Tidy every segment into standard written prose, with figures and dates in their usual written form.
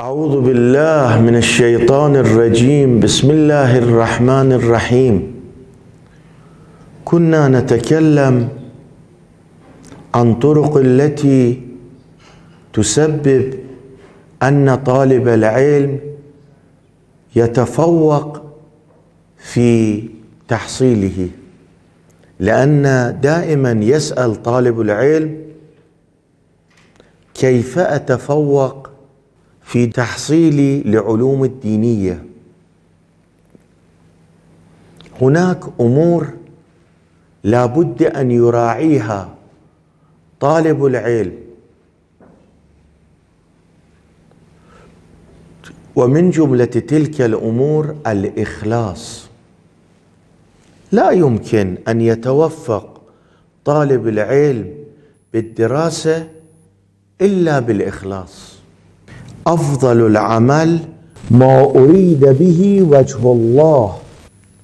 أعوذ بالله من الشيطان الرجيم. بسم الله الرحمن الرحيم. كنا نتكلم عن طرق التي تسبب أن طالب العلم يتفوق في تحصيله، لأن دائما يسأل طالب العلم: كيف أتفوق في تحصيلي لعلوم الدينية؟ هناك أمور لا بد أن يراعيها طالب العلم، ومن جملة تلك الأمور الإخلاص. لا يمكن أن يتوفق طالب العلم بالدراسة إلا بالإخلاص. أفضل العمل ما أريد به وجه الله.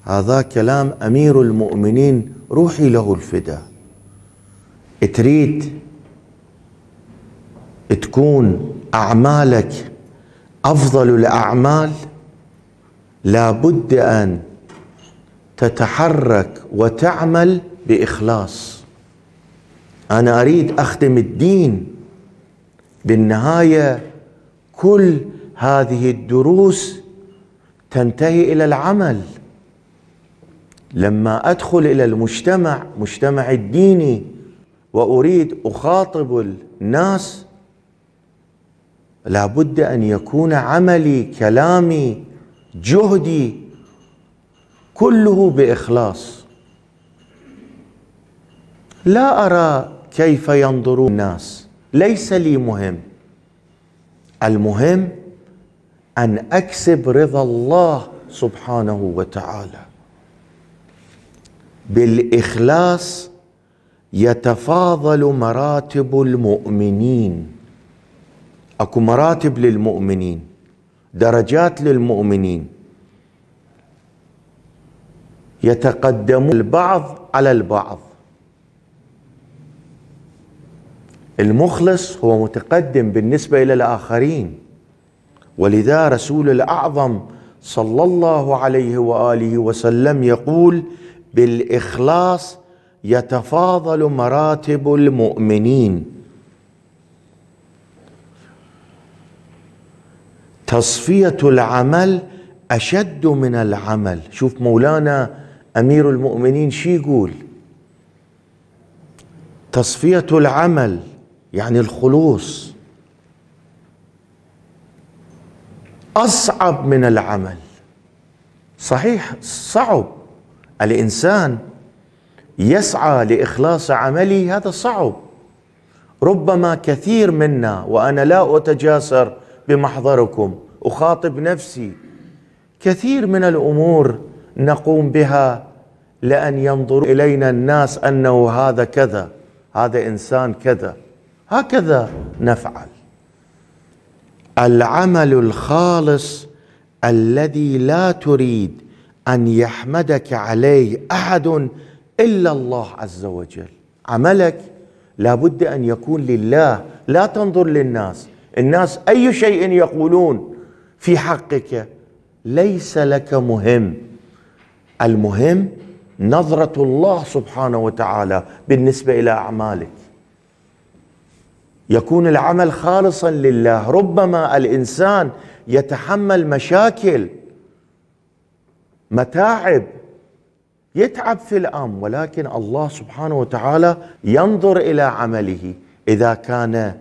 هذا كلام أمير المؤمنين روحي له الفداء. تريد تكون أعمالك أفضل الأعمال، لا بد أن تتحرك وتعمل بإخلاص. أنا أريد أخدم الدين، بالنهاية كل هذه الدروس تنتهي إلى العمل. لما أدخل إلى مجتمع الديني وأريد أخاطب الناس، لا بد أن يكون عملي، كلامي، جهدي كله بإخلاص. لا أرى كيف ينظرون الناس، ليس لي مهم. المهم أن أكسب رضا الله سبحانه وتعالى. بالإخلاص يتفاضل مراتب المؤمنين. أكو مراتب للمؤمنين، درجات للمؤمنين، يتقدم البعض على البعض. المخلص هو متقدم بالنسبة إلى الآخرين، ولذا رسول الأعظم صلى الله عليه وآله وسلم يقول: بالإخلاص يتفاضل مراتب المؤمنين. تصفية العمل أشد من العمل. شوف مولانا أمير المؤمنين شي يقول: تصفية العمل يعني الخلوص أصعب من العمل. صحيح صعب، الإنسان يسعى لإخلاص عمله، هذا صعب. ربما كثير منا، وأنا لا أتجاسر بمحضركم، أخاطب نفسي، كثير من الأمور نقوم بها لأن ينظر إلينا الناس أنه هذا كذا، هذا إنسان كذا، هكذا نفعل. العمل الخالص الذي لا تريد أن يحمدك عليه أحد إلا الله عز وجل. عملك لا بد أن يكون لله، لا تنظر للناس. الناس أي شيء يقولون في حقك ليس لك مهم. المهم نظرة الله سبحانه وتعالى بالنسبة إلى أعمالك. يكون العمل خالصا لله. ربما الإنسان يتحمل مشاكل، متاعب، يتعب في الأمر، ولكن الله سبحانه وتعالى ينظر إلى عمله. إذا كان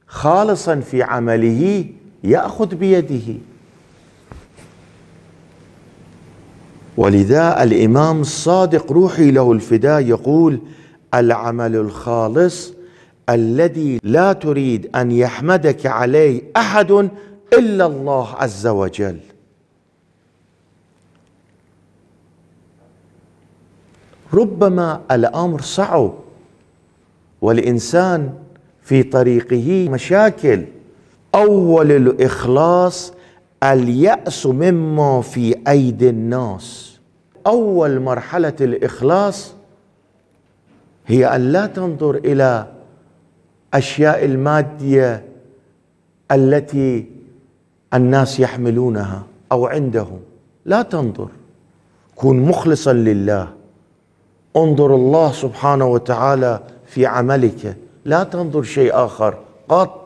خالصا في عمله يأخذ بيده. ولذا الإمام الصادق روحي له الفداء يقول: العمل الخالص الذي لا تريد أن يحمدك عليه أحد إلا الله عز وجل. ربما الأمر صعب والإنسان في طريقه مشاكل. أول الإخلاص اليأس مما في أيدي الناس. أول مرحلة الإخلاص هي أن لا تنظر إلى أشياء المادية التي الناس يحملونها أو عندهم، لا تنظر، كن مخلصا لله، انظر الله سبحانه وتعالى في عملك، لا تنظر شيء آخر قط.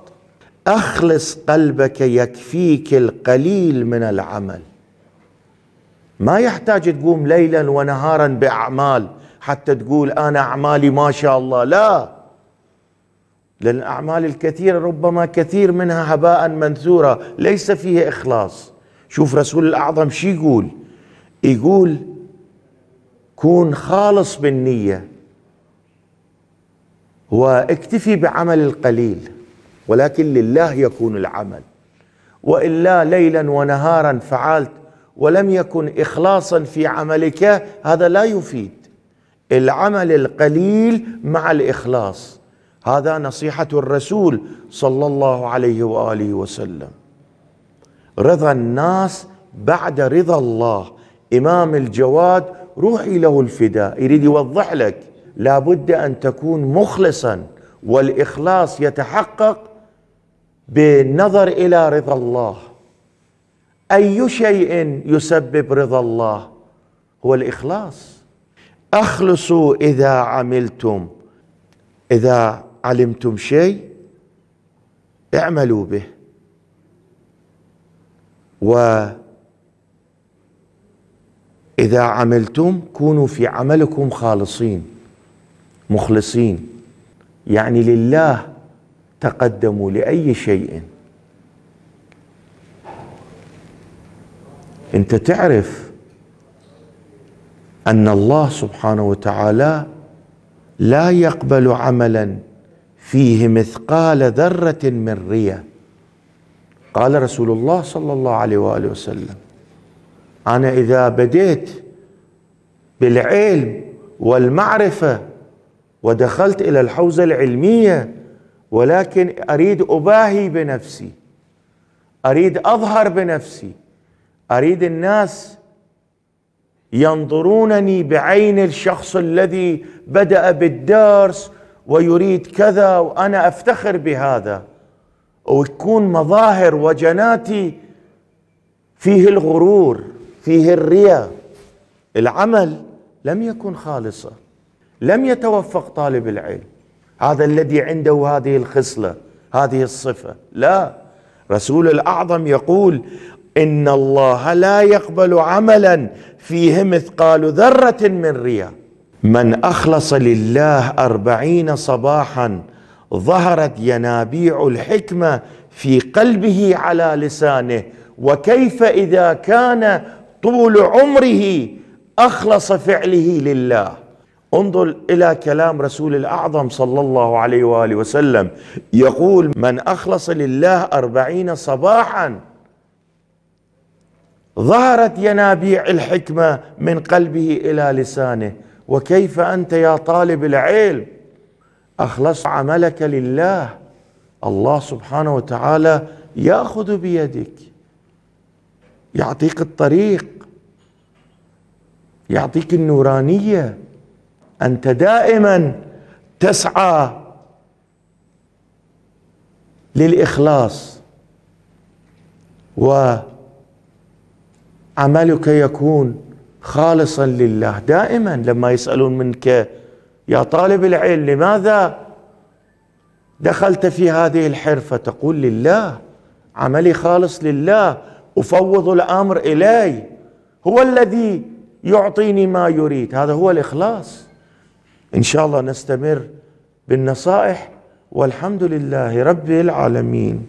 أخلص قلبك يكفيك القليل من العمل. ما يحتاج تقوم ليلا ونهارا بأعمال حتى تقول أنا أعمالي ما شاء الله، لا، لأن الأعمال الكثيرة ربما كثير منها هباء منثورا ليس فيه إخلاص. شوف رسول الأعظم شي يقول كون خالص بالنية واكتفي بعمل القليل، ولكن لله يكون العمل، وإلا ليلا ونهارا فعلت ولم يكن إخلاصا في عملك، هذا لا يفيد. العمل القليل مع الإخلاص، هذا نصيحة الرسول صلى الله عليه وآله وسلم. رضا الناس بعد رضا الله. إمام الجواد روحي له الفداء يريد يوضح لك لابد أن تكون مخلصا، والإخلاص يتحقق بالنظر إلى رضا الله. أي شيء يسبب رضا الله؟ هو الإخلاص. أخلصوا إذا عملتم، إذا علمتم شيء اعملوا به، وإذا عملتم كونوا في عملكم خالصين مخلصين، يعني لله تقدموا لأي شيء. أنت تعرف أن الله سبحانه وتعالى لا يقبل عملا فيه مثقال ذرة من رياء. قال رسول الله صلى الله عليه وآله وسلم: أنا إذا بديت بالعلم والمعرفة ودخلت إلى الحوزة العلمية، ولكن أريد أباهي بنفسي، أريد أظهر بنفسي، أريد الناس ينظرونني بعين الشخص الذي بدأ بالدرس ويريد كذا، وأنا أفتخر بهذا، ويكون مظاهر وجناتي فيه الغرور، فيه الرياء. العمل لم يكن خالصا، لم يتوفق طالب العلم هذا الذي عنده هذه الخصلة، هذه الصفة، لا. رسول الأعظم يقول: إن الله لا يقبل عملا فيه مثقال ذرة من رياء. من أخلص لله 40 صباحا ظهرت ينابيع الحكمة في قلبه على لسانه، وكيف إذا كان طول عمره أخلص فعله لله. انظر إلى كلام رسول الأعظم صلى الله عليه وآله وسلم، يقول: من أخلص لله 40 صباحا ظهرت ينابيع الحكمة من قلبه إلى لسانه. وكيف أنت يا طالب العلم أخلص عملك لله؟ الله سبحانه وتعالى يأخذ بيدك، يعطيك الطريق، يعطيك النورانية. أنت دائما تسعى للإخلاص، وعملك يكون خالصا لله. دائما لما يسألون منك يا طالب العلم لماذا دخلت في هذه الحرفة، تقول: لله، عملي خالص لله، أفوض الأمر إليه، هو الذي يعطيني ما يريد. هذا هو الإخلاص. إن شاء الله نستمر بالنصائح، والحمد لله رب العالمين.